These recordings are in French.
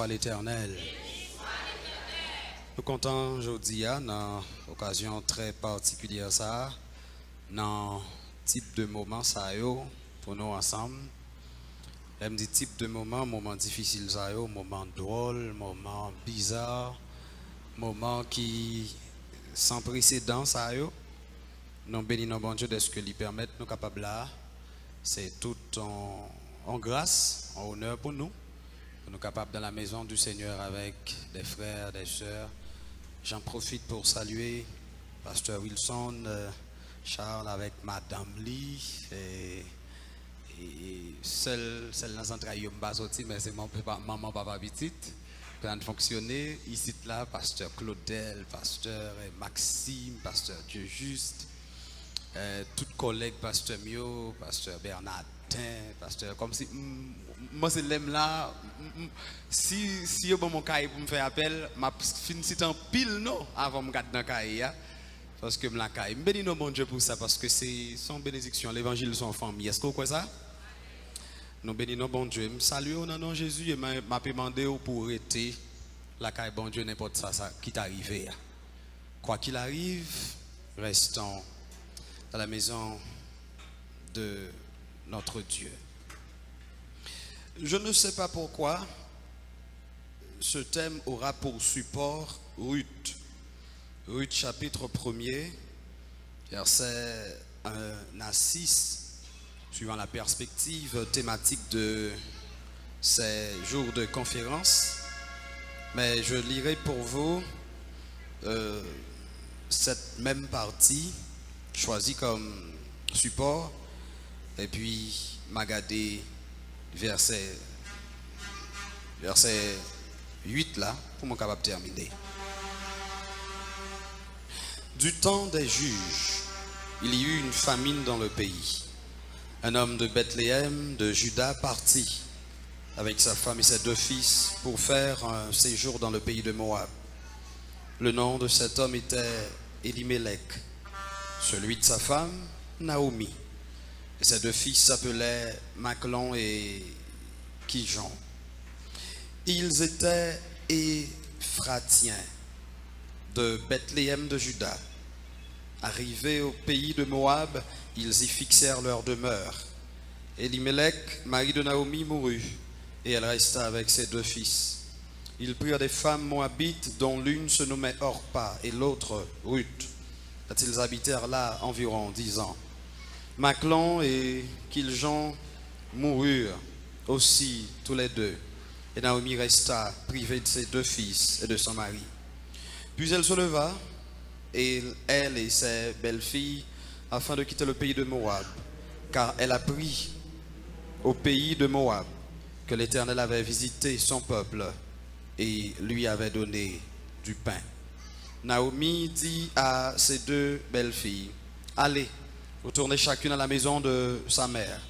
À l'Éternel. Nous comptons aujourd'hui dans occasion très particulière ça, dans type de moment ça yo pour nous ensemble. J'aime dit type de moment difficile ça yo, moment drôle, moment bizarre, moment qui sans précédent ça yo. Nous bénissons bon Dieu de ce que lui permettre nous capables là. C'est tout en grâce, en honneur pour nous. Nous sommes capables dans la maison du Seigneur avec des frères, des sœurs. J'en profite pour saluer Pasteur Wilson, Charles avec Madame Lee et celle dans l'entraille, je ne pas sorti, mais c'est maman, papa, petite. Plan de fonctionner. Ici, là, Pasteur Claudel, Pasteur Maxime, Pasteur Dieu Juste, tous collègues, Pasteur Mio, Pasteur Bernard. Pasteur, comme si moi c'est l'aime là si yo bon mon cahier pour me faire appel m'a fin citer en pile non avant me garder dans cahier parce que me la cahier me bénis non bon Dieu pour ça parce que c'est son bénédiction l'évangile son famille est-ce que vous croyez ça nous bénissons bon Dieu me salue au nom de Jésus et m'a demandé pour arrêter la cahier bon Dieu n'importe ça qui t'arrive quoi qu'il arrive restons dans la maison de notre Dieu. Je ne sais pas pourquoi ce thème aura pour support Ruth. Ruth chapitre 1er, verset 1 à 6, suivant la perspective thématique de ces jours de conférence. Mais je lirai pour vous cette même partie choisie comme support. Et puis, Magadé, verset 8 là, pour mon capable terminer. Du temps des juges, il y eut une famine dans le pays. Un homme de Bethléem, de Juda, partit avec sa femme et ses 2 fils pour faire un séjour dans le pays de Moab. Le nom de cet homme était Elimelech, celui de sa femme, Naomi. Et ses 2 fils s'appelaient Maclon et Kijon. Ils étaient Éphratiens de Bethléem de Juda. Arrivés au pays de Moab, ils y fixèrent leur demeure. Elimelech, mari de Naomi, mourut, et elle resta avec ses 2 fils. Ils prirent des femmes moabites, dont l'une se nommait Orpa et l'autre Ruth. Ils habitèrent là environ 10 ans. Maclon et Kiljon moururent aussi tous les 2. Et Naomi resta privée de ses 2 fils et de son mari. Puis elle se leva, et elle et ses belles-filles, afin de quitter le pays de Moab, car elle apprit au pays de Moab que l'Éternel avait visité son peuple et lui avait donné du pain. Naomi dit à ses 2 belles-filles, « Allez, retournez chacune à la maison de sa mère.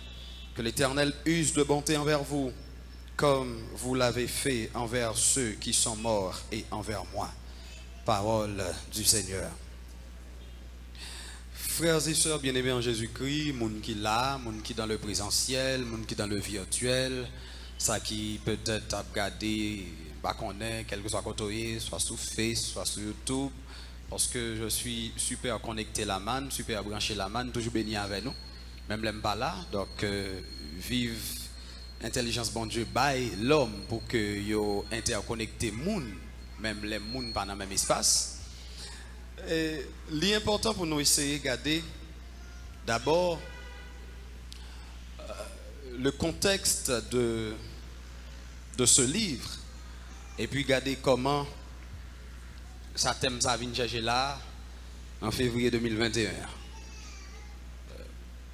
Que l'Éternel use de bonté envers vous, comme vous l'avez fait envers ceux qui sont morts et envers moi. » Parole du Seigneur. Frères et sœurs bien-aimés en Jésus-Christ, moun qui là, moun qui dans le présentiel, moun qui dans le virtuel, ça qui peut-être a regardé, bah qu'on est, quel que soit côté, soit sur Face, soit sur YouTube. Parce que je suis super connecté la manne, super branché la manne, toujours béni avec nous. Même l'aime pas là. Donc, vive intelligence bon Dieu, by l'homme pour que yo interconnecté moun, même les moun pas dans le même espace. L'important pour nous essayer de regarder d'abord le contexte de ce livre et puis regarder comment ça thème ça vient chercher là en février 2021.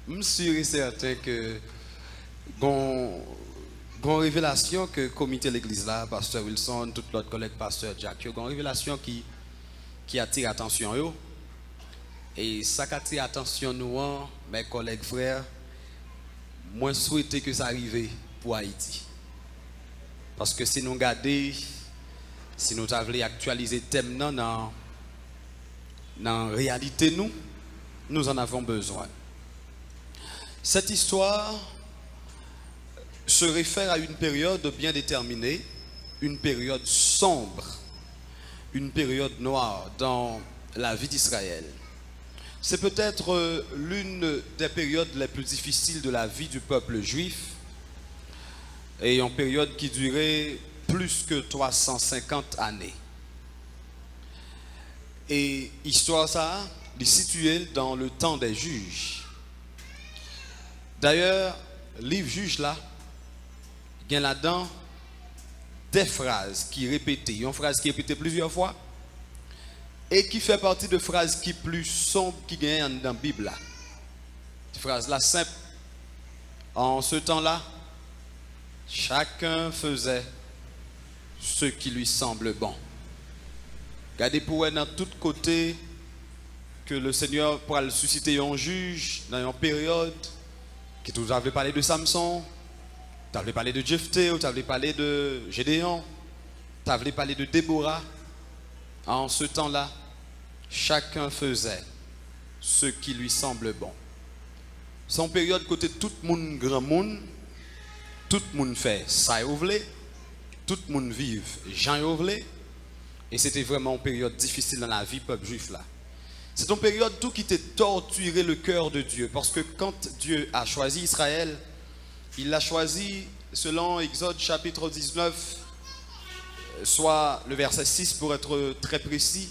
Je suis sûr et certain que une révélation que le comité de l'église là, Pasteur Wilson, tout l'autre collègue Pasteur Jack, une révélation qui attire l'attention yo. Et ça qui attire l'attention nous, mes collègues frères, moi souhaite que ça arrive pour Haïti. Parce que si nous regardons, si nous voulons actualiser le thème dans la réalité, nous en avons besoin. Cette histoire se réfère à une période bien déterminée une période sombre, une période noire dans la vie d'Israël. C'est peut-être l'une des périodes les plus difficiles de la vie du peuple juif, et une période qui durait plus que 350 années. Et histoire ça, est située dans le temps des juges. D'ailleurs, le livre juge là, il y a là-dedans des phrases qui répétées, une phrase qui est répétée plusieurs fois, et qui fait partie de phrases qui plus sombres qui gagnent dans la Bible là. Cette phrase là simple. En ce temps-là, chacun faisait ce qui lui semble bon. Regardez pour eux dans tous côtés que le Seigneur pourra le susciter un juge dans une période qui vous avez parlé de Samson, tu avais parlé de Jephthé, tu avais parlé de Gédéon, tu avais parlé de Déborah. En ce temps-là, chacun faisait ce qui lui semble bon. C'est une période côté tout le monde grand monde, tout le monde fait ça et tout le monde vive Jean et et c'était vraiment une période difficile dans la vie du peuple juif là. C'est une période tout qui t'a torturé le cœur de Dieu, parce que quand Dieu a choisi Israël, il l'a choisi selon Exode chapitre 19, soit le verset 6 pour être très précis.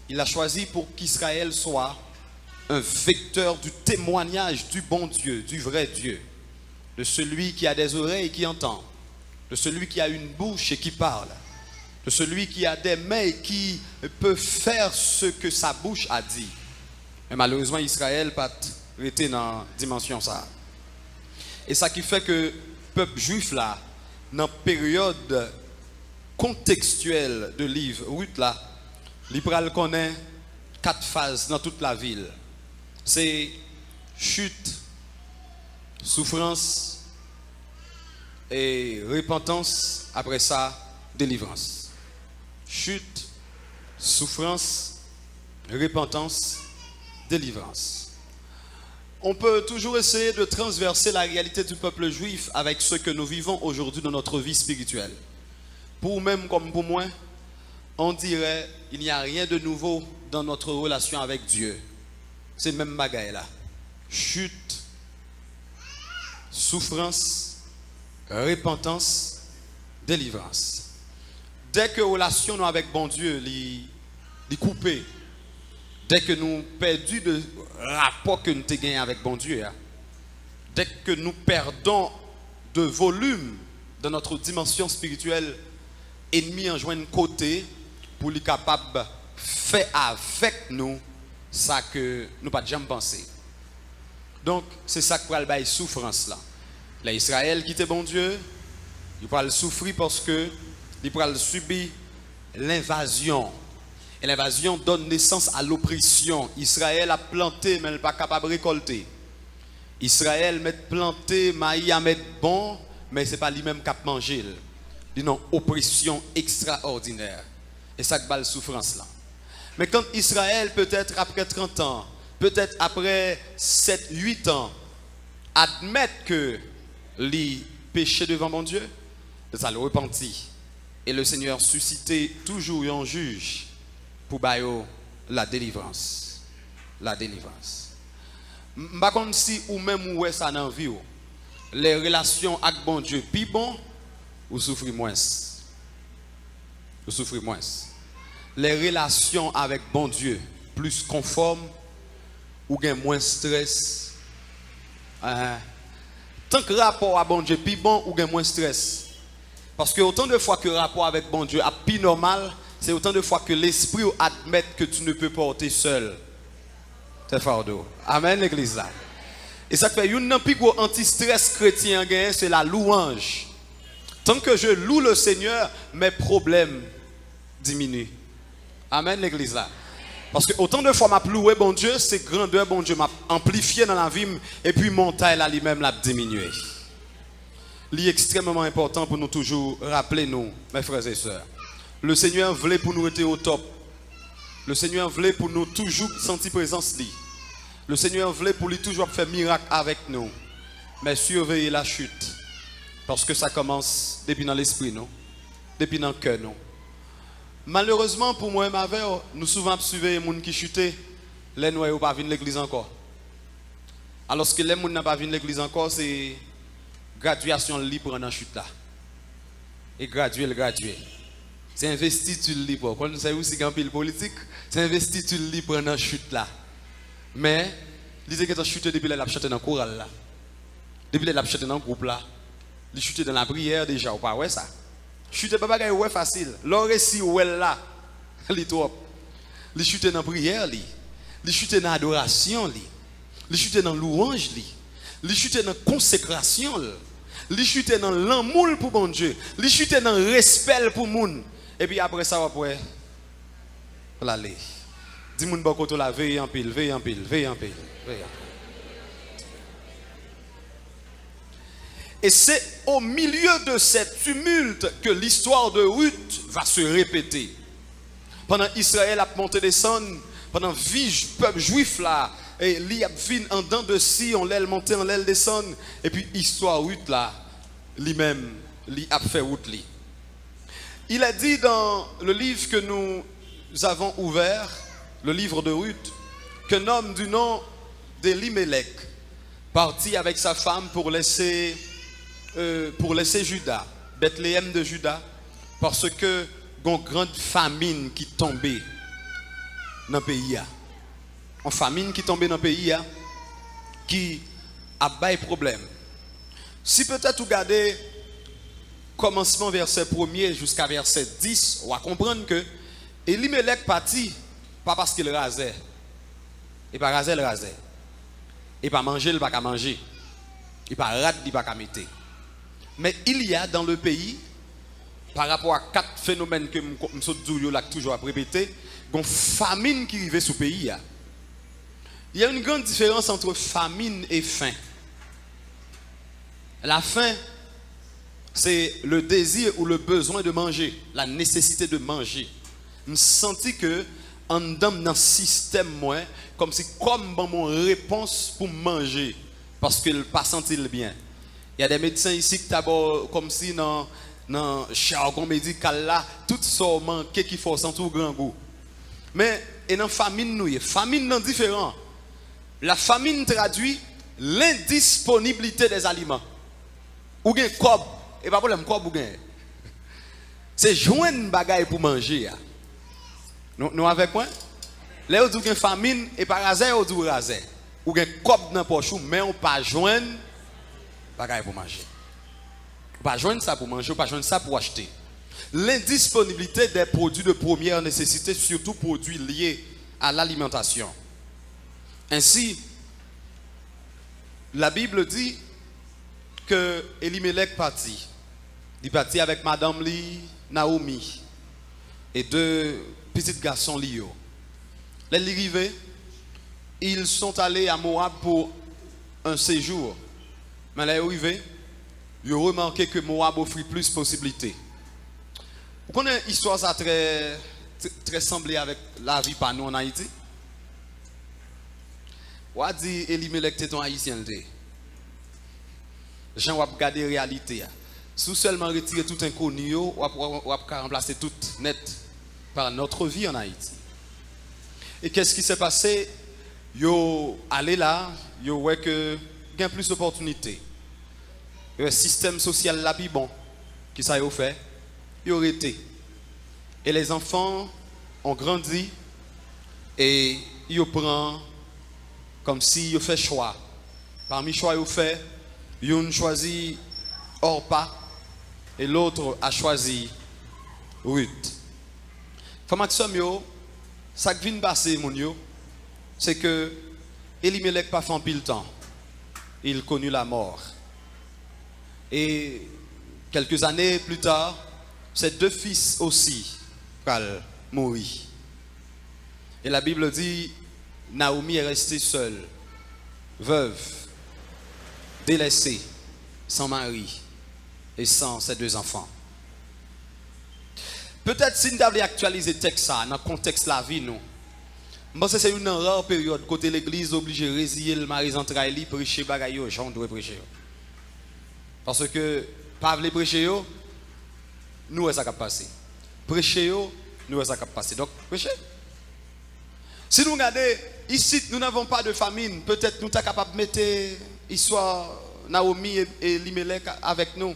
Il l'a choisi pour qu'Israël soit un vecteur du témoignage du bon Dieu, du vrai Dieu, de celui qui a des oreilles et qui entend, de celui qui a une bouche et qui parle, de celui qui a des mains et qui peut faire ce que sa bouche a dit. Mais malheureusement, Israël n'a pas été dans la dimension ça. Et ça qui fait que le peuple juif là, dans la période contextuelle de livre Ruth là, l'Ibral connaît 4 phases dans toute la ville. C'est chute, souffrance et repentance, après ça, délivrance. Chute, souffrance, repentance, délivrance. On peut toujours essayer de transverser la réalité du peuple juif avec ce que nous vivons aujourd'hui dans notre vie spirituelle. Pour même comme pour moi, on dirait qu'il n'y a rien de nouveau dans notre relation avec Dieu. C'est même bagaille là. Chute, souffrance, repentance, délivrance. Dès que la relation avec bon Dieu est coupée, dès que nous perdons le rapport que nous avons gagné avec bon Dieu, dès que nous perdons de volume dans notre dimension spirituelle, ennemi en joint de côté pour lui capable de faire avec nous ça que nous pas jamais pensé. Donc c'est ça qui va le souffrance là. L'Israël qui était bon Dieu, il va le souffrir parce que il va subir l'invasion. Et l'invasion donne naissance à l'oppression. Israël a planté, mais elle n'est pas capable de récolter. Israël met planté, maïs a mettre bon, mais ce n'est pas lui-même qui a mangé. Il y a une oppression extraordinaire. Et ça qui va la souffrance là. Mais quand Israël, peut-être après 30 ans, peut-être après 7-8 ans, admet que les péchés devant mon Dieu, ça le repentit. Et le Seigneur suscitait toujours un juge pour bailler la délivrance. La délivrance. Par contre, si ou même où est ça dans la vie, les relations avec bon Dieu, puis bon, vous souffrez moins. Vous souffrez moins. Les relations avec bon Dieu, plus conformes, ou gain moins stress. Tant que rapport à bon Dieu, puis bon, ou gain moins stress. Parce que autant de fois que le rapport avec bon Dieu est plus normal, c'est autant de fois que l'esprit admet que tu ne peux porter seul. C'est fardeau. Amen, l'église là. Et ça fait une plus gros anti-stress chrétien, c'est la louange. Tant que je loue le Seigneur, mes problèmes diminuent. Amen, l'église là. Parce que autant de fois m'a loué bon Dieu, c'est grandeur bon Dieu m'a amplifié dans la vie et puis mon taille là lui-même l'a diminué. C'est extrêmement important pour nous toujours rappeler nous, mes frères et sœurs. Le Seigneur voulait pour nous être au top. Le Seigneur voulait pour nous toujours sentir présence lui. Le Seigneur voulait pour lui toujours faire miracle avec nous. Mais surveiller la chute. Parce que ça commence depuis dans l'esprit, non? depuis dans le cœur. Malheureusement, pour moi et ma mère, nous souvent suivons les gens qui chutent, les gens ne pas venir l'église encore. Alors que les gens n'ont pas venir l'église encore, c'est graduation libre dans la chute là. Et graduer. C'est investiture libre. Quand nous savons aussi qu'il y a un pile politique, c'est investiture libre dans la chute là. Mais, disait que tu as chuté depuis la chute dans le choral là. Depuis la chute dans le groupe là. Il chuté dans la prière déjà, ou pas, ouais ça. Chuter pas bagaille ouais facile. L'or si ouais là, li trop. Li chuter dans prière li. Li chuter dans adoration li. Li chuter dans louange li. Li chuter dans consécration li. Li chuter dans l'amour pour bon Dieu. Li chuter dans respect pour moun. Et puis après ça après l'aller. Dis moun bon côté la veille en pile. Et c'est au milieu de cette tumulte que l'histoire de Ruth va se répéter. Pendant Israël a monté descendre, pendant vie peuple juif là, et li a fin en dents de si, on l'aile monter, on l'aile descendre, et puis histoire Ruth là, lui-même, li a fait Ruth li. Il a dit dans le livre que nous avons ouvert, le livre de Ruth, qu'un homme du nom d'Elimelech partit avec sa femme pour laisser Juda, Bethléem de Juda, parce que une grande famine qui tombait dans le pays. Une famine qui tombait dans le pays, qui a des problèmes. Si peut-être vous regardez commencement verset 1er jusqu'à verset 10, on va comprendre que Elimelech partit, pas parce qu'il rasait. Il pas rasé, il rasait. Il pas manger, il pas manger. Il pas rate, il pas mettre. Mais il y a dans le pays, par rapport à 4 phénomènes que je suis toujours à répéter, une famine qui arrive sur le pays. Il y a une grande différence entre famine et faim. La faim, c'est le désir ou le besoin de manger, la nécessité de manger. Je sens que en dans le système, comme si comme mon réponse pour manger, parce que ne pas sentir bien. Il y a des médecins ici qui d'abord comme si dans le jargon médical là, tout ça manque qu'il faut sentir au grand goût. Mais et dans famine famine non différent. La famine traduit l'indisposibilité des aliments. Ou gen cob, et pas problème cob ou gen. C'est joindre bagaille pour manger. Nous avec moi. Là où tu gen famine et par hasard ou du rasé. Ou gen cob dans poche mais on pas joindre bagaille pour manger. On pas joindre ça pour manger, on pas joindre ça pour acheter. L'indisponibilité des produits de première nécessité, surtout produits liés à l'alimentation. Ainsi, la Bible dit que Elimelech partit. Il partit avec Madame Naomi et 2 petits garçons Lio. Les arrivés, ils sont allés à Moab pour un séjour. Mais là, arrivés, ils ont remarqué que Moab offrit plus de possibilités. Vous connaissez l'histoire ça très semblée avec la vie par nous en Haïti? Ou a dit Elimelech était un haïtien? Jean va regarder la réalité. Si seulement retirer tout inconnu, ou va remplacer tout net par notre vie en Haïti. Et qu'est-ce qui s'est passé? Yo allé là, yo ouais que gain plus d'opportunités. Le système social là plus bon qui ça yo fait, yo été. Et les enfants ont grandi et yo prend comme si yo fait choix. Parmi choix yo fait, yon choisi Orpa et l'autre a choisi Ruth. Formation yo, ça qui vient passer mon yo, c'est que Elimelech pas fait un pile temps. Il connut la mort. Et quelques années plus tard, ses 2 fils aussi mourir. Et la Bible dit Naomi est restée seule, veuve, délaissée, sans mari et sans ses 2 enfants. Peut-être si nous avons actualisé le texte dans le contexte de la vie, nous. Moi, c'est une rare période côté l'église obligée de résilier le mari entrailles, prêcher bagaille aux gens doivent prêcher. Parce que pas les prêcher, nous ça qui passer. Prêcher, nous ça qui passer. Donc, prêcher. Si nous regardons, ici, nous n'avons pas de famine. Peut-être nous sommes capables de mettre l'histoire Naomi et Elimelech avec nous.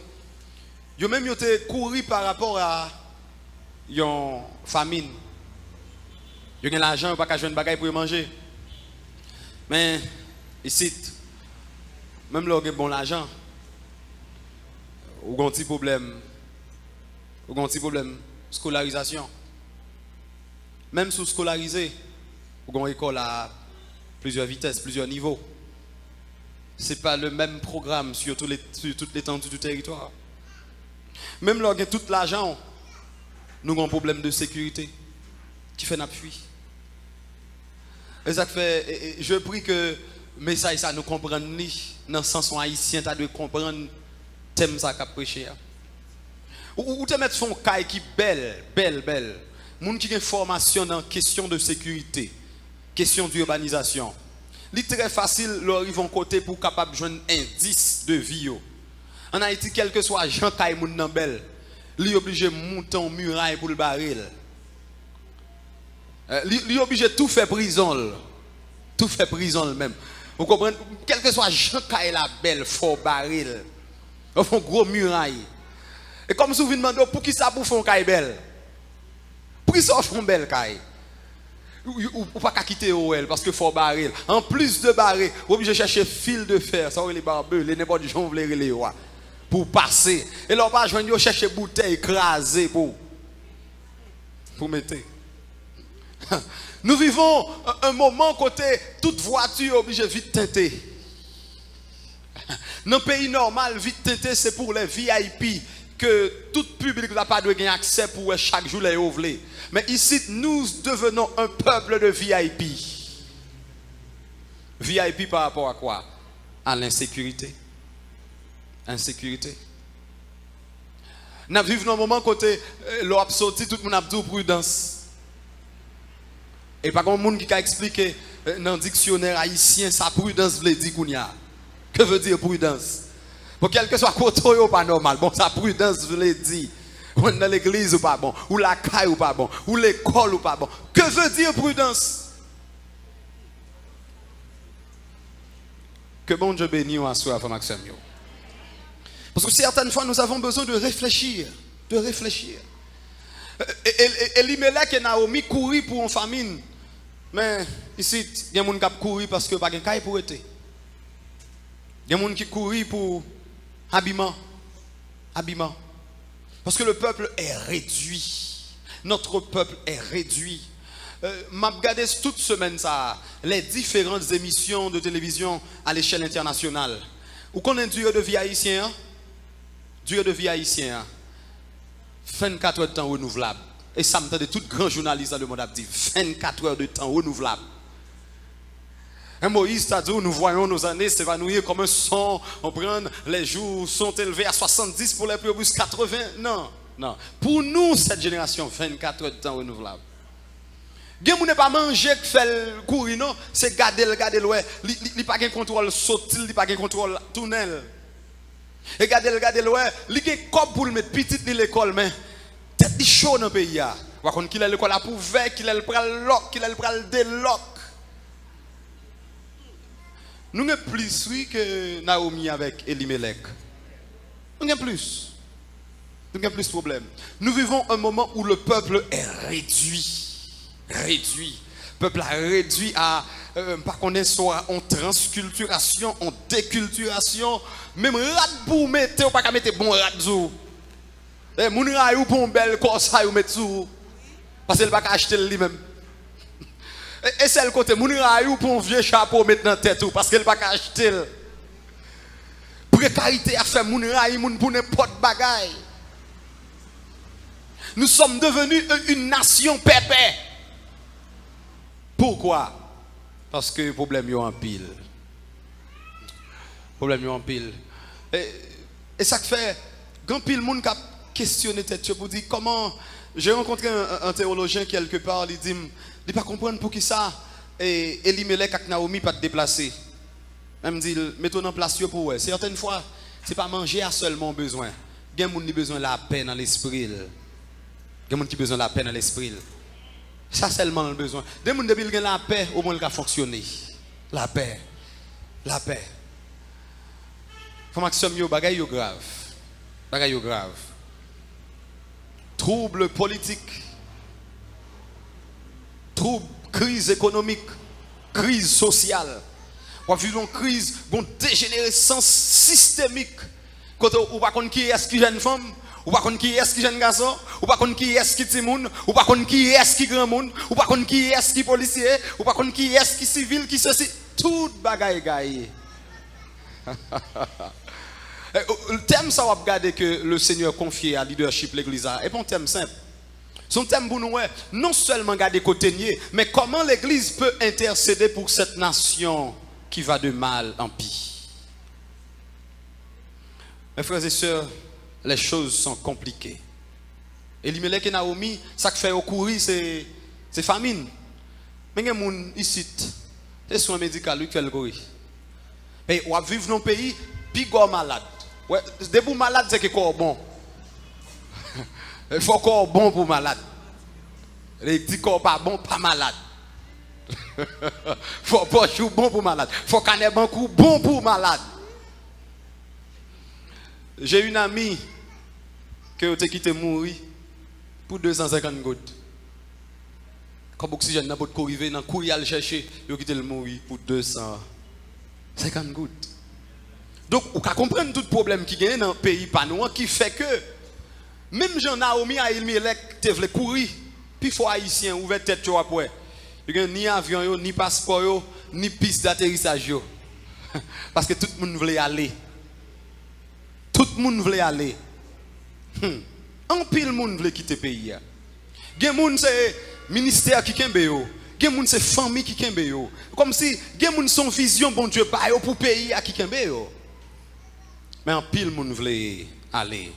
Yo même été couru par rapport à une famine. Yo gen l'argent pas qu'à joindre bagaille pour manger. Mais ici même là on a bon l'argent. Ou un petit problème. Ou un petit problème scolarisation. Même sous scolarisé, ou une école à plusieurs vitesses, plusieurs niveaux. C'est pas le même programme sur toute l'étendue du territoire. Même là, on a tout l'argent, nous avons un problème de sécurité qui fait n'appui. Et ça fait, je prie que mais ça nous comprenne ni dans le sens où haïtien tu dois comprendre thème ça qu'a prêché. Ou te mettre son caille qui belle. Moun qui a une formation dans question de sécurité, question d'urbanisation. C'est très facile leur arriver côté pour capable de joindre indice de vie. En Haïti, quel que soit Jean Kay moun nan bel, li obligé de monter en muraille pour le baril. Li obligé de tout faire prison. Tout fait prison même. Vous comprenez? Quel que soit Jean Kay la belle, fort baril. Ils font gros muraille. Et comme si vous demandez pour qui ça pour faire Kay belle? Pour qui ça font belle Kay? Ou pas quitter OL parce que faut baril. En plus de barrer, vous obligé de chercher fil de fer, ça les barbeux, les n'importe qui vont les rois. Pour passer. Et là, on va joindre chercher bouteille écrasée pour mettre. Nous vivons un moment côté toute voiture obligée vite teinter. Dans un pays normal, vite teinter c'est pour les VIP que tout public n'a pas de gain accès pour chaque jour les ouvler. Mais ici, nous devenons un peuple de VIP. VIP par rapport à quoi? À l'insécurité. Insécurité. Nous vivons un moment côté l'eau a sorti, tout le monde a dit prudence. Et par contre, monde qui a expliqué dans le dictionnaire haïtien, sa prudence veut dire qu'on y a. Que veut dire prudence? Pour quel que soit côté ou pas normal, bon, sa prudence veut dire dans l'église ou pas bon, ou la caille ou pas bon, ou l'école ou pas bon. Que veut dire prudence? Que bon Dieu bénisse à soi, frère Maxime. Parce que certaines fois, nous avons besoin de réfléchir. De réfléchir. Elimelech et Naomi courent pour une famine. Mais ici, il y a des gens qui courent parce que pas de caille pour été. Il y a des gens qui courent pour habillement. Habillement. Parce que le peuple est réduit. Notre peuple est réduit. M'a regardé toute semaine ça, les différentes émissions de télévision à l'échelle internationale. Vous connaissez durée de vie haïtien? Durée de vie haïtien. 24 heures de temps renouvelable. Et ça me dit tout grand journaliste dans le monde a dit 24 heures de temps renouvelable. Et Moïse t'a dit, nous voyons nos années s'évanouir comme un son. On prend les jours sont élevés à 70 pour les plus robustes 80. Non, non. Pour nous, cette génération, 24 heures de temps renouvelable. Gen moun pas manger qui fait courir non, c'est garder ouais, li pas gen contrôle sautil, li pas gen contrôle tunnel. Et garder ouais, li gen cop pour le mettre petit dans l'école mais tête di chaud dans pays a. Par contre qu'il a l'école a pour vert, qu'il a le pral lock, qu'il a le pral délock. Nous sommes plus oui que Naomi avec Elimelech. Nous sommes plus. Nous avons plus de problèmes. Nous vivons un moment où le peuple est réduit. Réduit. Le peuple a réduit à, par contre, soit en transculturation, en déculturation. Même rat pour mettre, ou pas qu'à mettre bon rat zou. Et moun rat ou pour un bel corsa ou mettre zou. Parce qu'il va pas acheter lui-même. Et c'est le côté, moun rat ou pour un vieux chapeau mettre dans la tête ou parce qu'il va pas acheter. Précarité a fait moun rat moun pour n'importe bagaille. Nous sommes devenus une nation pépère. Pourquoi? Parce que le problème est en pile. Le problème est en pile. Et ça fait, grand pile monde qui a questionné tête pour dire comment. J'ai rencontré un théologien quelque part, il dit, il ne pas comprendre pour qui ça. Et Elimelech et Naomi pas te déplacer. Il me dit, mettons en place pour eux. Certaines fois, ce n'est pas manger à seulement besoin. Il y a des gens qui ont besoin de la paix dans l'esprit. Il y a des gens qui ont besoin de la paix dans l'esprit. Ça seulement le besoin. Des gens qui ont la paix, au moins il va fonctionner. La paix. La paix. Comment que ça yo bagay yo grave. Bagay yo grave. Trouble politique. Trouble, crise économique, crise sociale. On vit une crise, une dégénérescence systémique. Quand on pas connaître qui est qui jeune femme, ou pas connaître qui est qui jeune garçon, ou pas connaître qui est qui petit monde, ou pas connaître qui est qui grand monde, ou pas connaître qui est qui policier, ou pas connaître qui est qui civil, qui ceci, tout bagaille gaillé. Le thème ça va regarder que le Seigneur confie à leadership l'église et pas un thème simple. Son thème pour nous non seulement garder côté nier, mais comment l'église peut intercéder pour cette nation qui va de mal en pis. Mes frères et sœurs, les choses sont compliquées. Elimelech et Naomi, ça qui fait courir c'est famine. Mais il y a des gens ici, c'est soins médicaux qui fait le courir. Mais on vivre dans un pays, puis go malade. Ouais, debout malade c'est que corps bon. Il faut corps bon pour malade. Les petits corps pas bon, pas malade. Faut pas chou bon pour malade. Faut canet bankou bon pour malade. J'ai une amie qui a quitté mourir pour 250 gouttes. Comme oxygène n'a pas de arriver dans courir à le chercher, il a quitté le mourir pour 250 gouttes. Donc, on peut comprendre tout problème qui gagne dans le pays panouan qui fait que même Jean Naomi a Elimelech te vle courir, puis faut haïtien ouvert tête yo après. Il y a ni avion yo, ni passeport yo, ni piste d'atterrissage yo. Parce que tout le monde voulait aller. Tout le monde voulait aller. En pile monde voulait quitter le pays. Gen moun c'est ministère qui kembe yo. Gen moun c'est famille qui kembe yo. Comme si gen moun son vision bon Dieu pa yo pour pays qui kembe yo. Mais en pile monde voulait aller.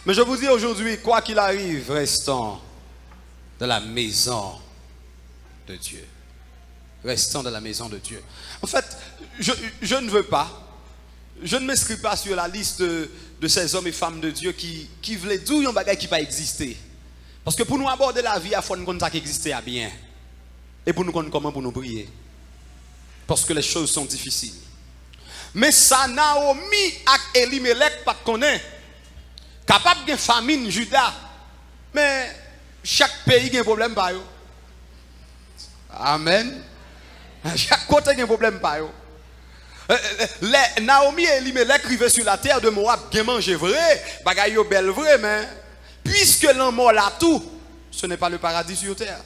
Mais je vous dis aujourd'hui, quoi qu'il arrive, restons dans la maison de Dieu. Restons dans la maison de Dieu. En fait, je ne veux pas, je ne m'inscris pas sur la liste de ces hommes et femmes de Dieu qui veulent dire un bagage qui va exister. Parce que pour nous aborder la vie, il faut nous connaître qui existe à bien. Et pour nous connaître comment pour nous prier. Parce que les choses sont difficiles. Mais ça, Naomi et Elimelech pas connaît. Capable de famine Juda, mais chaque pays a un problème par eux. Amen. Chaque côté a un problème par eux. Naomi et Elimelech arrivent sur la terre de Moab, bien manger vrai, bagaille yo belle vrai, mais puisque l'on mort là tout, ce n'est pas le paradis sur terre.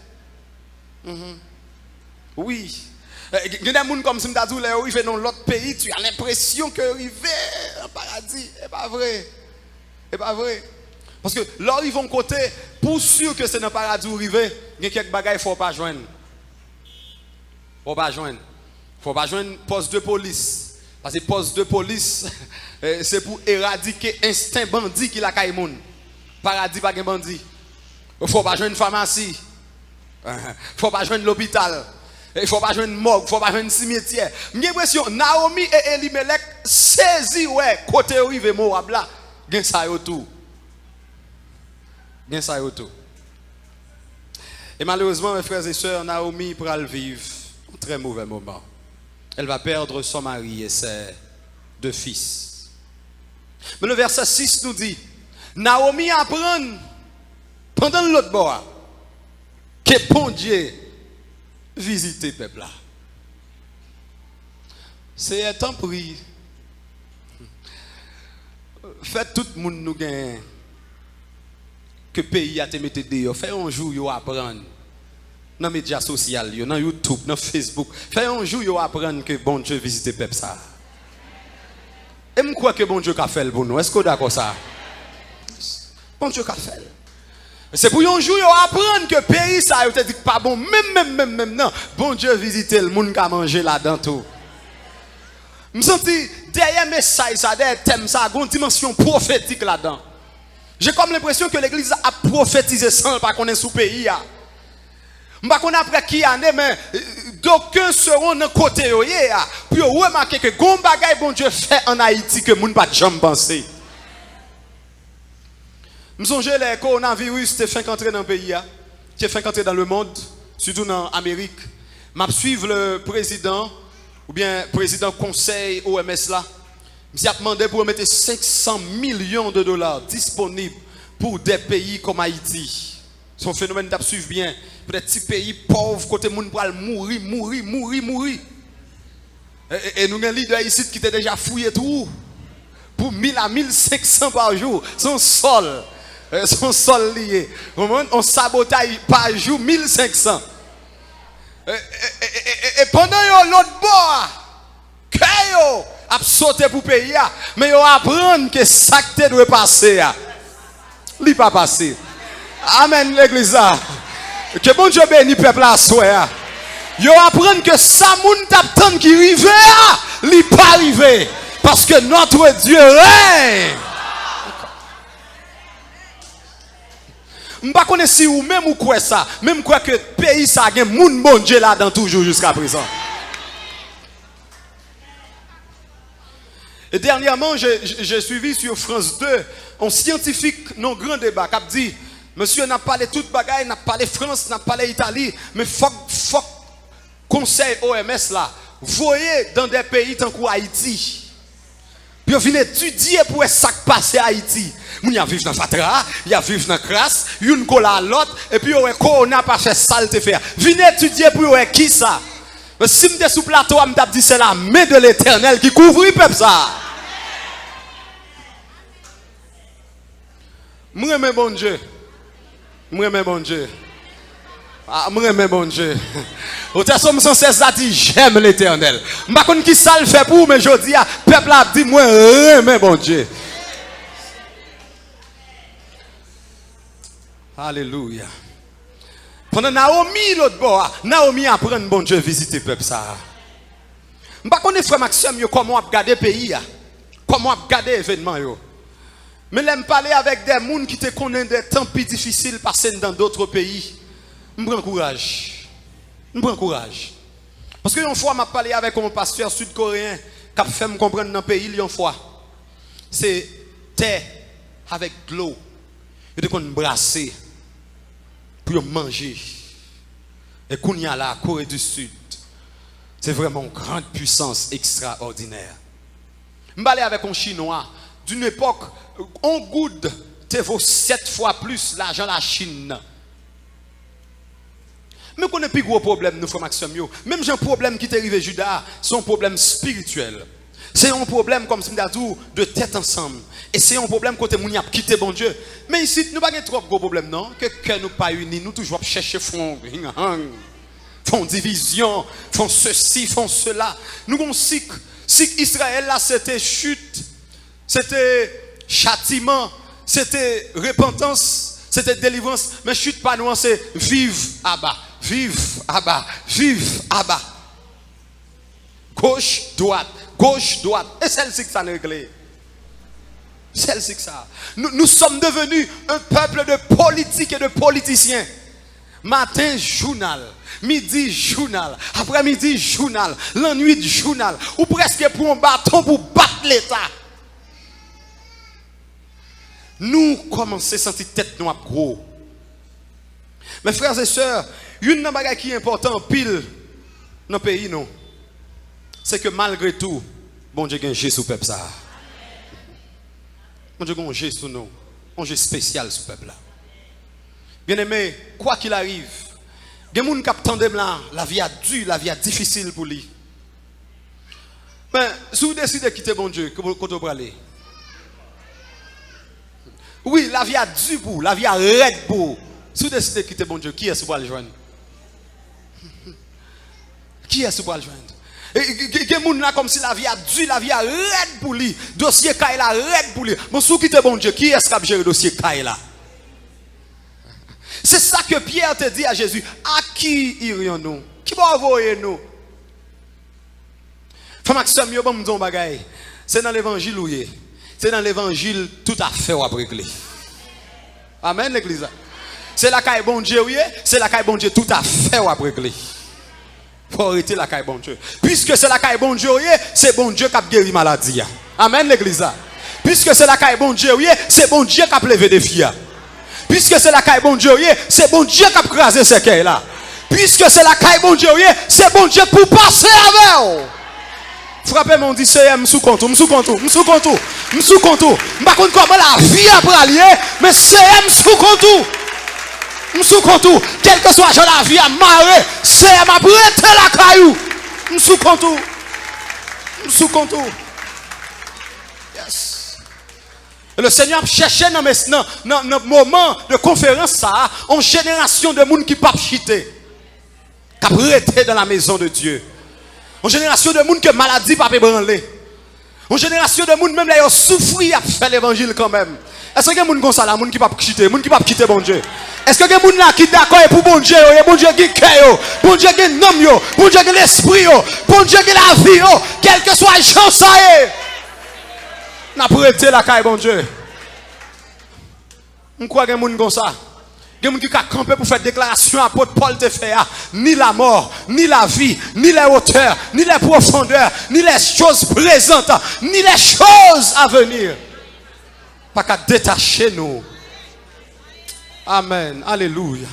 Oui. Il y a des gens comme si tu arrives dans l'autre pays, tu as l'impression que arriver au paradis, c'est pas vrai. C'est pas vrai. Parce que là, ils vont côté, pour sûr que c'est dans le paradis où arriver, il y a quelques bagages qu'il ne faut pas joindre. Faut pas joindre. Faut pas joindre poste de police. Parce que poste de police, c'est pour éradiquer instinct bandit qui la caille moun. Paradis pas de bandit. Faut pas joindre pharmacie. Faut pas joindre l'hôpital. Il faut pas joindre morgue, faut pas joindre cimetière. J'ai l'impression Naomi et Elimelech saisi ouais côté arrivé Moab là. Gen sa yo tout. Gen sa yo tout. Et malheureusement, mes frères et sœurs, Naomi pourra le vivre un très mauvais moment. Elle va perdre son mari et ses 2 fils. Mais le verset 6 nous dit, Naomi apprend pendant l'autre bord que bon Dieu visite le peuple là. C'est un temps pris. Faites tout le monde nous gagne que le pays a te mis dehors. Faites un jour vous apprendre dans les médias sociaux, dans YouTube, dans Facebook. Faites un jour vous apprendre que bon Dieu visite le peuple ça. Et je crois que bon Dieu a fait pour nous. Est-ce que vous êtes d'accord ça? Bon Dieu a fait. C'est pour un jour vous apprendre que le pays ça vous dit pas bon. Même non. Bon Dieu visite le monde qui a mangé là-dedans tout. Je sens derrière mes message, derrière thème, ça a une dimension prophétique là-dedans. J'ai comme l'impression que l'église a prophétisé sans pas qu'on est sous pays. Je ne sais pas après qui année, mais d'aucuns seront dans le côté. Puis remarquez que bon bagay bon Dieu fait en Haïti que moun pas jamais penser. Je me songe les coronavirus qui fait entrer dans le pays, qui fait entrer dans le monde, surtout dans l'Amérique. Je suis le président, ou bien président conseil OMS là. Je a demandé pour mettre 500 millions de dollars disponibles pour des pays comme Haïti. C'est un phénomène d'ab suivre bien. Pour des petits pays pauvres, côté monde pour mourir. Et nous avons un leader ici qui était déjà fouillé tout. Pour 1000 à 1500 par jour. Son sol lié. On sabotage par jour 1500. Et pendant l'autre bord, Kayo a sauté pour payer, mais yo apprendre que ça que doit passer. Li pas passer. Amen l'église. Que bon Dieu bénisse peuple à soi. Yo apprendre que ça moun t'attend qui rive, li pas arrivé parce que notre Dieu règne. Je ne sais pas si ou même ou quoi ça, même quoi que le pays ça a moun bon Dieu là dans toujours jusqu'à présent. Et dernièrement, j'ai suivi sur France 2 un scientifique non grand débat qui a dit, monsieur n'a pas parlé toute bagaille, n'a pas parlé France, n'a pas parlé Italie, mais faut conseil OMS là, voyez dans des pays tant que Haïti. Puis on vient étudier pour ce qui passe à Haïti. Il y a vivre dans Fatra, il y a vivre dans Crasse, une colle à l'autre, et puis on n'a pas fait ça te faire. Venez étudier pour qui ça. Mais si je suis sous plateau, je me dis c'est la main de l'Éternel qui couvre le peuple ça. Moi mais bon Dieu. Moi mais bon Dieu. Ah, moi mais bon Dieu. Au terme sans cesse ça dit j'aime l'Éternel. Je ne sais pas qui ça le fait pour mais je dis le peuple a dit moi mais bon Dieu. Alléluia. Pendant Naomi l'autre bord, Naomi apprend bon Dieu visiter le peuple ça. Je ne sais pas frère Maxime comment on regarder pays, comment on regarder événement yo. Mais j'aime parler avec des gens qui te connaissent des temps plus difficiles passés dans d'autres pays. Je prends courage. Parce que une fois je parlé avec un pasteur sud-coréen qui a fait me comprendre dans le pays une fois. C'est terre avec de l'eau. Il te brasser pour manger. Et qu'on y a la Corée du Sud, c'est vraiment une grande puissance extraordinaire. Je parle avec un Chinois d'une époque, on goûte, te vaut 7 fois plus l'argent de la Chine. Mais qu'on a plus gros problème, nous frères Maxime. Même j'ai un problème qui t'est arrivé Judas, c'est un problème spirituel. C'est un problème comme si nous de tête ensemble. Et c'est un problème côté moun a quitté bon Dieu. Mais ici, nous n'avons pas trop gros problème non. Que nous pas unis, nous toujours chercher font division, font ceci, font cela. Nous avons si Israël là c'était chute, c'était châtiment, c'était repentance, c'était délivrance. Mais chute pas nous c'est vive à bas, vive à bas, vive à bas. Gauche, droite. Et celle-ci que ça n'est réglé. Celle-ci que ça. Nous sommes devenus un peuple de politiques et de politiciens. Matin, journal. Midi, journal. Après-midi, journal. La nuit, journal. Ou presque pour un bâton pour battre l'État. Nous commençons à sentir tête noire gros. Mes frères et sœurs, une chose qui est importante pile dans le pays, non. C'est que malgré tout, bon Dieu a un Jésus peuple ça. Bon Dieu a un Jésus sur nous, un Jésus spécial sur le peuple là. Bien aimé, quoi qu'il arrive, il y a des gens qui attendent la vie a dure, la vie a difficile pour lui. Mais si vous décidez de quitter bon Dieu, que vous aller. Oui, la vie a dure pour, la vie a raide pour. Si vous décidez de quitter bon Dieu, qui est-ce pour le joindre? Qui est-ce pour le joindre? Et il y a des gens comme si la vie a dû, la vie a raide pour lui. Dossier Kaila raide pour lui. Mais si vous quittez bon Dieu, qui est-ce qui a géré le dossier Kaila? C'est ça que Pierre te dit à Jésus. À qui irions-nous? Qui va envoyer nous? Frère Maxime, yo bon me dire bagaille. C'est dans l'évangile où il est. C'est dans l'évangile tout à fait à régler. Amen l'église. C'est la caille bon Dieu oui, c'est la caille bon Dieu tout à fait à régler. Faut arrêter la caille bon Dieu. Puisque c'est la caille bon Dieu, c'est bon Dieu qui a guéri maladie. Amen l'église. Puisque c'est la caille bon Dieu, c'est bon Dieu qui a levé des filles. Puisque c'est la caille bon Dieu, c'est bon Dieu qui a crasé ces cailles là. Puisque c'est la caille bon Dieu, c'est bon Dieu pour passer avec vous. Frappez mon dit c'est sous compte, sous compte, sous compte, sous compte. Par contre comment la vie après allié, mais c'est sous compte. Sous compte, quel que soit la vie à marrer, c'est m'a prêté la caillou. Sous compte. Sous compte. Yes. Et le Seigneur cherchait dans le moment de conférence ça, en génération de monde qui pas chiter. Qui a prêté dans la maison de Dieu. En génération de monde que maladie pas ébranler. En génération de monde même là ils souffrir à faire l'évangile quand même. Est-ce que y a des gens comme ça là, monde qui pas quitter, monde qui pas quitter bon Dieu? Est-ce que y a des gens là qui d'accord pour bon Dieu, bon Dieu qui cœur, bon Dieu qui nom, bon Dieu qui l'esprit, bon Dieu qui la vie, quel que soit chance ça est. N'a prêté la caille bon Dieu. On croit qu'il y a des gens comme ça. Il y a des gens qui ont campé pour faire déclaration à apôtre Paul te fait. Ni la mort, ni la vie, ni les hauteurs, ni les profondeurs, ni les choses présentes, ni les choses à venir. Pas qu'à détacher nous. Amen. Alléluia.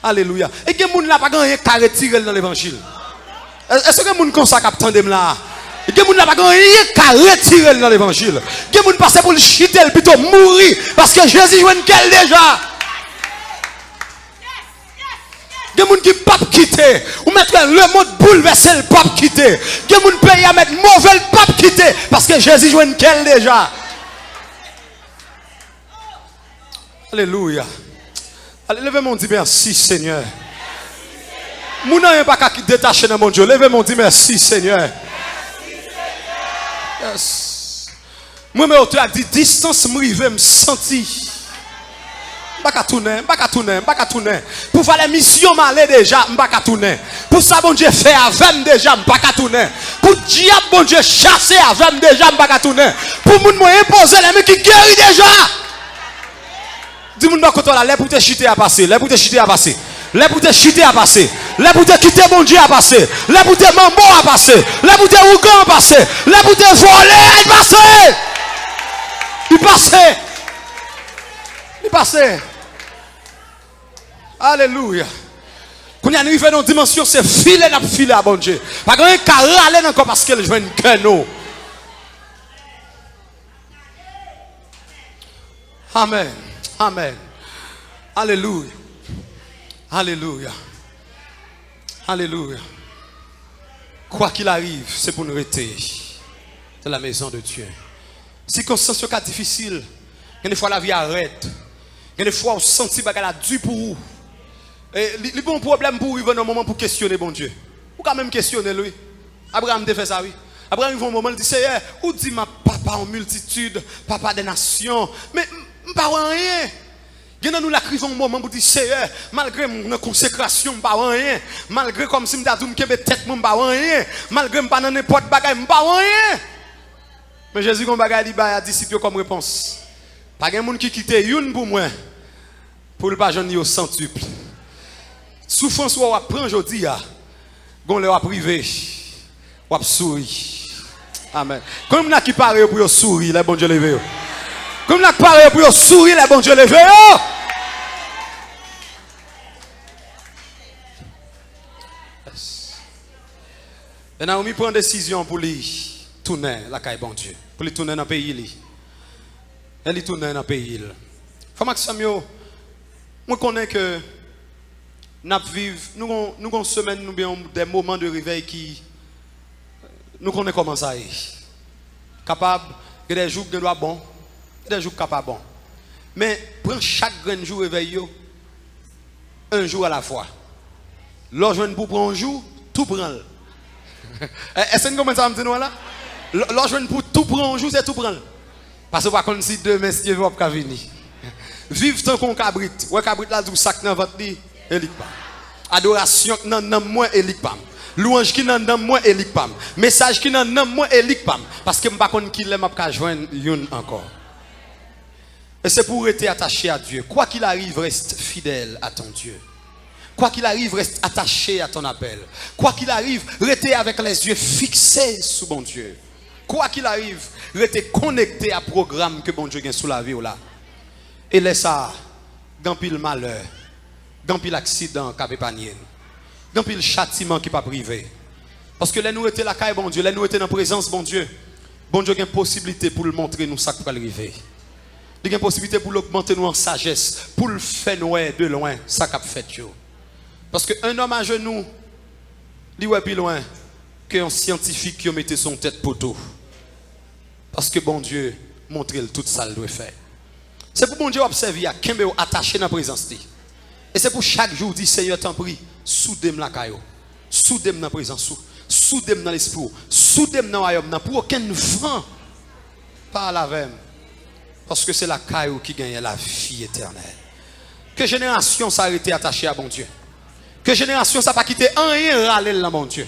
Alléluia. Et que moun la pas gagné qu'à retirer dans l'évangile. Est-ce que moun comme ça qui attendent là? Et que moun la pas gagné qu'à retirer dans l'évangile. Que moun passe pour le chiter plutôt mourir parce que Jésus joue quel déjà. Que moun qui pas quitter ou mettre le monde bouleversé le pas quitter. Que moun paye à mettre mauvais le pas quitter parce que Jésus joue quel déjà. Alléluia. Allez, levez-moi, dit merci Seigneur. Mon n'a pas qu'à détacher dans mon Dieu. Levez-moi, dit merci Seigneur. Yes. Moi, mais auteur a dit distance, m'rive, me senti. Pas qu'à tourner. Pour faire la mission, m'aller déjà, pas qu'à tourner. Pour ça, bon Dieu fait avec déjà, pas qu'à tourner. Pour diable, bon Dieu chasser avec déjà, pas qu'à tourner. Pour moun moi imposer les mecs qui guérit déjà. Dis-moi dans côté là, les pour te chiter à passer, les pour te chiter à passer, les pour te chiter à passer, les pour te quitter mon Dieu à passer, les pour te mambo à passer, les pour te rougan à passer, les pour te voler à passer. Il passait. Alléluia. Quand il arrive dans une dimension, c'est filer à bon Dieu. Pas qu'on est carré encore parce que je veux une cœur. Amen. Amen. Alléluia. Alléluia. Alléluia. Quoi qu'il arrive, c'est pour nous rester dans la maison de Dieu. Circonstances sont difficiles. Il y a des fois la vie arrête. Il y a des fois où on sent que la dure pour vous. Et il y a un problème pour arriver dans un moment pour questionner bon Dieu. Ou quand même questionner lui. Abraham a fait ça, oui. Abraham il un moment, il dit Seigneur, où dit ma papa en multitude, papa des nations. Mais pas rien. Il y a nous la crise un moment pour dire Seigneur, malgré mon consécration, pas rien. Malgré comme si je me disais tête, pas rien. Malgré pas dans n'importe bagaille, pas rien. Mais Jésus comme bagaille dit à disciples comme réponse. Pas de monde qui quitte une pour moi pour le pas jeune au centuple. Souffrance ou prend aujourd'hui gon le privé ou souri. Amen. Comme n'a qui parle pour sourire, les bon Dieu levé. Comme n'a qui parle pour sourire, les bon Dieu levé. Et Naomi prend décision pour lui tourner la caille bon Dieu, pour lui tourner dans le pays. Elle tourne dans le pays. Faut Maximio, moi connais que nous vivons une semaine, nous avons des moments de réveil qui nous connaissons comment ça est. Capable, il y a des jours qui sont bons, il y a des jours qui sont pas bons. Mais prends chaque grand jour réveil, un jour à la fois. Lorsque pour prendre un jour, tout prend. Est-ce que vous comprenez ça, là? Lorsque pour tout prendre un jour, c'est tout prendre. Parce que par contre, si demain, si Dieu veut pas venir. Vive tant qu'on cabrit. Ouais, cabrit là, du sac dans votre lit, et pas. Adoration qui nan moi, et pas. Louange qui nan moi, et pas. Message qui nan moi, et pas. Parce que je ne sais pas qui l'aime à joindre une encore. Et c'est pour être attaché à Dieu. Quoi qu'il arrive, reste fidèle à ton Dieu. Quoi qu'il arrive, reste attaché à ton appel. Quoi qu'il arrive, reste avec les yeux fixés sur mon Dieu. Quoi qu'il arrive, rester connecté à programme que bon Dieu gagne sous la vie là. Et laisse ça, grand pile malheur, grand pile accident qui a épargné, grand pile châtiment qui pas privé. Parce que là nous étions la caille bon Dieu, là nous étions dans la présence bon Dieu a une possibilité pour le montrer nous ça qui va arriver. Il y a une possibilité pour l'augmenter nous en sagesse, pour le faire nous de loin ça qui a fait yo. Parce qu'un homme à genoux, il est plus loin qu'un scientifique qui a mis son tête poteau. Parce que bon Dieu montre tout ça qu'il doit faire. C'est pour bon Dieu observer à Kembe attaché dans la présence. Et c'est pour chaque jour dire Seigneur t'en prie, soudem la caillou, soudem dans la présence, soudem dans l'esprit, soudem dans le royaume, pour aucun vent par la veine. Parce que c'est la caillou qui gagne la vie éternelle. Que génération s'arrête attachée à bon Dieu. Que génération ça pas quitté rien râler là mon Dieu.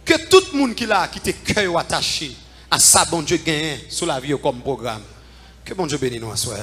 Que tout le monde qui l'a quitté cœur attaché à ça bon Dieu gagne sur la vie comme programme. Que bon Dieu bénisse nous à soir.